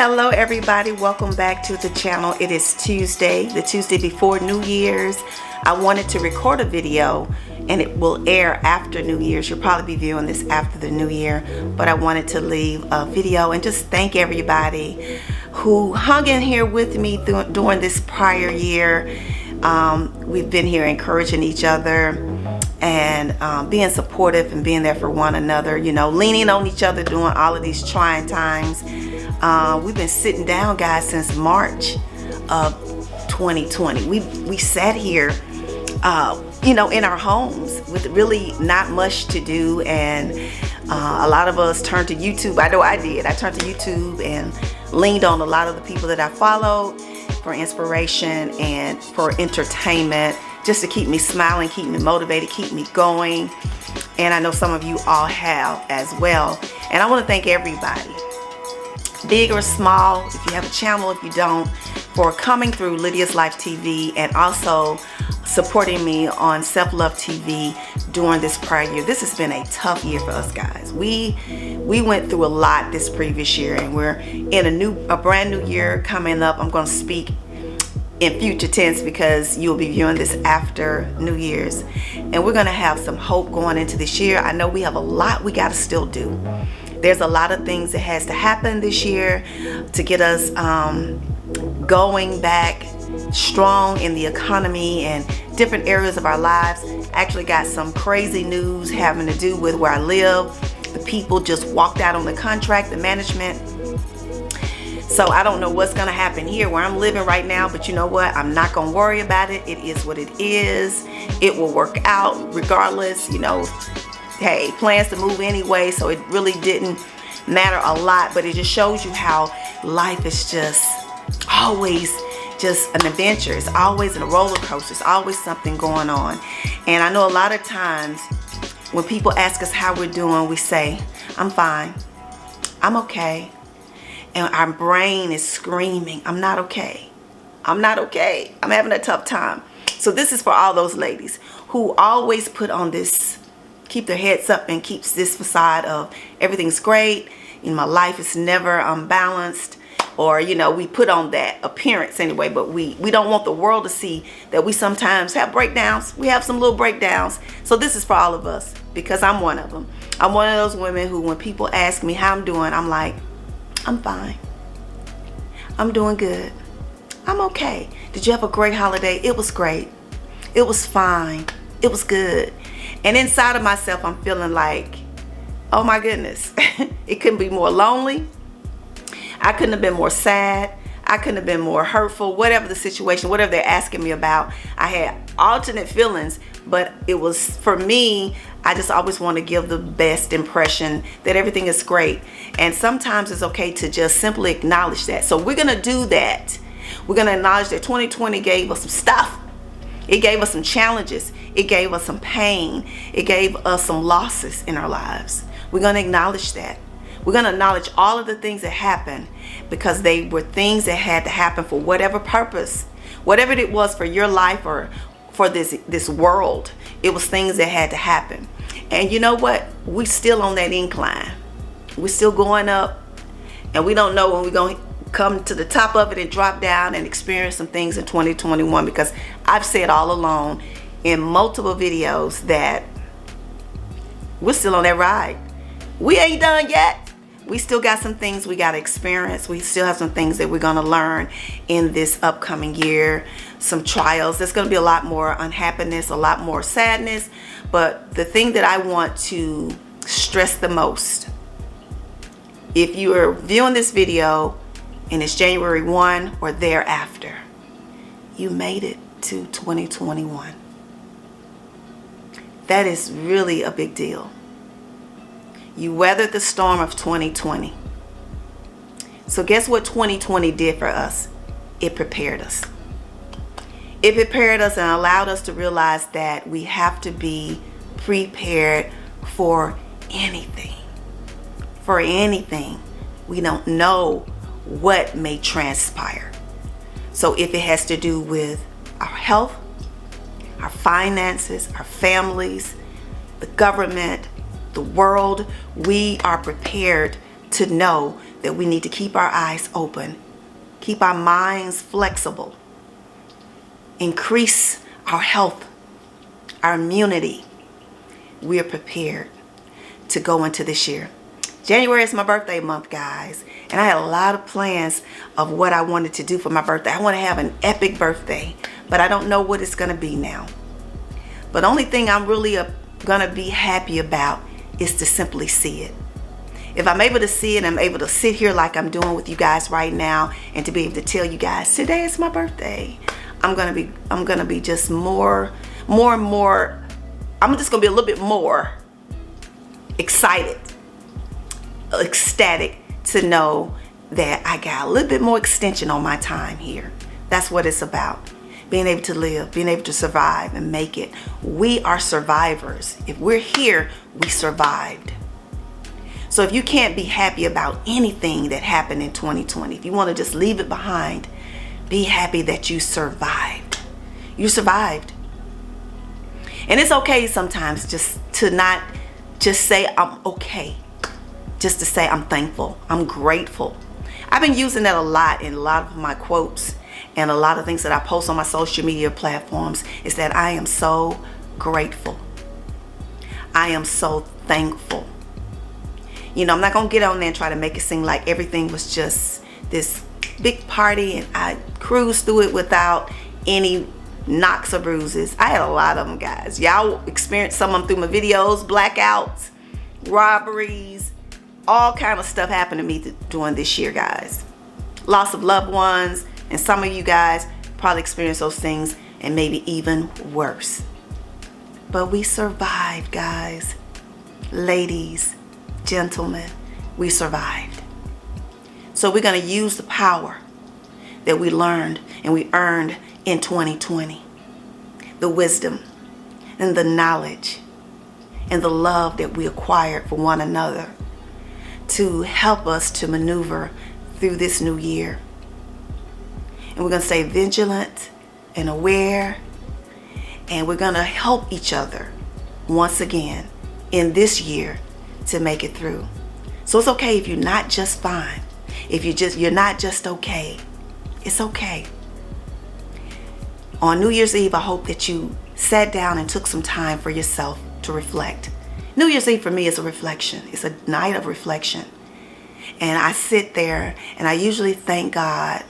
Hello everybody, welcome back to the channel. It is Tuesday, the Tuesday before New Year's. I wanted to record a video and it will air after New Year's. You'll probably be viewing this after the New Year, but I wanted to leave a video and just thank everybody who hung in here with me during this prior year. We've been here encouraging each other and being supportive and being there for one another, you know, leaning on each other during all of these trying times. We've been sitting down, guys, since March of 2020. We sat here, you know, in our homes with really not much to do, and a lot of us turned to YouTube. I know I did. I turned to YouTube and leaned on a lot of the people that I followed for inspiration and for entertainment, just to keep me smiling, keep me motivated, keep me going. And I know some of you all have as well. And I want to thank everybody, big or small, if you have a channel, if you don't, for coming through Lydia's Life TV and also supporting me on Self Love TV during this prior year. This has been a tough year for us, guys. We went through a lot this previous year, and we're in a brand new year coming up. I'm going to speak in future tense because you'll be viewing this after New Year's, and we're going to have some hope going into this year. I know we have a lot we got to still do. There's a lot of things that has to happen this year to get us going back strong in the economy and different areas of our lives. I actually got some crazy news having to do with where I live. The people just walked out on the contract, the management. So I don't know what's going to happen here where I'm living right now, but you know what? I'm not going to worry about it. It is what it is. It will work out regardless, you know. Hey, plans to move anyway, so it really didn't matter a lot, but it just shows you how life is just always just an adventure. It's always in a roller coaster. It's always something going on. And I know a lot of times when people ask us how we're doing, we say, I'm fine, I'm okay. And our brain is screaming, I'm not okay, I'm not okay, I'm having a tough time. So this is for all those ladies who always put on this, keep their heads up and keeps this facade of everything's great, you know, my life is never unbalanced, or you know, we put on that appearance anyway, but we don't want the world to see that we sometimes have breakdowns. We have some little breakdowns. So this is for all of us, because I'm one of them. I'm one of those women who, when people ask me how I'm doing, I'm like, I'm fine, I'm doing good, I'm okay. Did you have a great holiday? It was great, it was fine, it was good. And inside of myself, I'm feeling like, oh my goodness, it couldn't be more lonely. I couldn't have been more sad. I couldn't have been more hurtful. Whatever the situation, whatever they're asking me about, I had alternate feelings, but it was, for me, I just always want to give the best impression that everything is great. And sometimes it's okay to just simply acknowledge that. So we're going to do that. We're going to acknowledge that 2020 gave us some stuff. It gave us some challenges. It gave us some pain. It gave us some losses in our lives. We're going to acknowledge that. We're going to acknowledge all of the things that happened, because they were things that had to happen for whatever purpose, whatever it was for your life or for this world. It was things that had to happen. And you know what? We're still on that incline. We're still going up, and we don't know when we're going to come to the top of it and drop down and experience some things in 2021, because I've said all along in multiple videos that we're still on that ride. We ain't done yet. We still got some things we got to experience. We still have some things that we're going to learn in this upcoming year. Some trials. There's going to be a lot more unhappiness, a lot more sadness. But the thing that I want to stress the most, if you are viewing this video and it's January 1 or thereafter, you made it to 2021. That is really a big deal. You weathered the storm of 2020. So guess what 2020 did for us? It prepared us. It prepared us and allowed us to realize that we have to be prepared for anything. For anything. We don't know what may transpire. So if it has to do with our health, our finances, our families, the government, the world, we are prepared to know that we need to keep our eyes open, keep our minds flexible, increase our health, our immunity. We are prepared to go into this year. January is my birthday month, guys, and I had a lot of plans of what I wanted to do for my birthday. I want to have an epic birthday, but I don't know what it's going to be now. But the only thing I'm really going to be happy about is to simply see it. If I'm able to see it, I'm able to sit here like I'm doing with you guys right now, and to be able to tell you guys today is my birthday. I'm gonna be just more and more. I'm just gonna be a little bit more excited, ecstatic to know that I got a little bit more extension on my time here. That's what it's about. Being able to live, being able to survive and make it. We are survivors. If we're here, we survived. So if you can't be happy about anything that happened in 2020, if you want to just leave it behind, be happy that you survived. You survived. And it's okay sometimes just to not just say I'm okay. Just to say I'm thankful, I'm grateful. I've been using that a lot in a lot of my quotes and a lot of things that I post on my social media platforms, is that I am so grateful. I am so thankful. You know, I'm not going to get on there and try to make it seem like everything was just this big party and I cruised through it without any knocks or bruises. I had a lot of them, guys. Y'all experienced some of them through my videos, blackouts, robberies, all kind of stuff happened to me during this year, guys. Loss of loved ones, and some of you guys probably experienced those things and maybe even worse. But we survived, guys. Ladies, gentlemen, we survived. So we're going to use the power that we learned and we earned in 2020. The wisdom and the knowledge and the love that we acquired for one another to help us to maneuver through this new year. And we're going to stay vigilant and aware, and we're going to help each other once again in this year to make it through. So it's okay if you're not just fine. If you're not just okay. It's okay. On New Year's Eve, I hope that you sat down and took some time for yourself to reflect. New Year's Eve for me is a reflection. It's a night of reflection. And I sit there and I usually thank God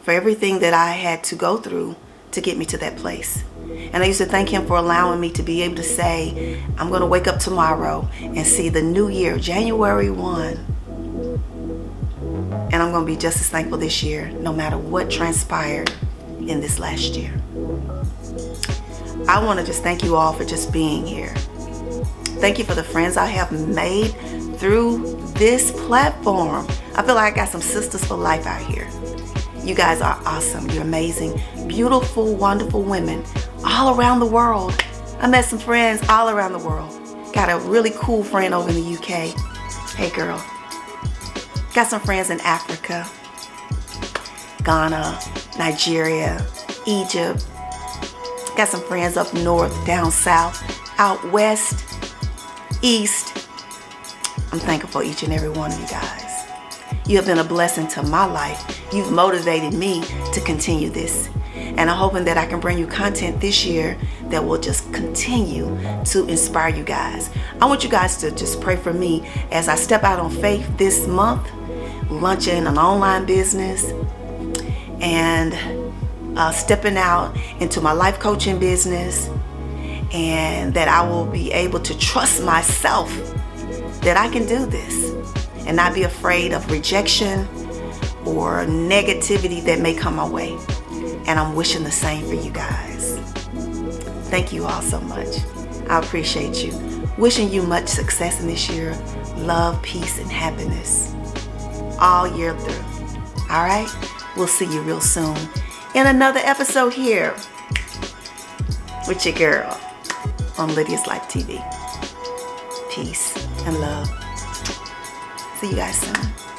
for everything that I had to go through to get me to that place. And I used to thank him for allowing me to be able to say, I'm going to wake up tomorrow and see the new year, January 1. And I'm going to be just as thankful this year, no matter what transpired in this last year. I want to just thank you all for just being here. Thank you for the friends I have made through this platform. I feel like I got some sisters for life out here. You guys are awesome. You're amazing, beautiful, wonderful women all around the world. I met some friends all around the world. Got a really cool friend over in the UK. Hey girl. Got some friends in Africa, Ghana, Nigeria, Egypt. Got some friends up north, down south, out west, east. I'm thankful for each and every one of you guys. You have been a blessing to my life. You've motivated me to continue this. And I'm hoping that I can bring you content this year that will just continue to inspire you guys. I want you guys to just pray for me as I step out on faith this month, launching an online business and stepping out into my life coaching business, and that I will be able to trust myself that I can do this and not be afraid of rejection or negativity that may come my way. And I'm wishing the same for you guys. Thank you all so much. I appreciate you. Wishing you much success in this year. Love, peace, and happiness all year through. All right? We'll see you real soon in another episode here with your girl on Lydia's Life TV. Peace and love. See you guys soon.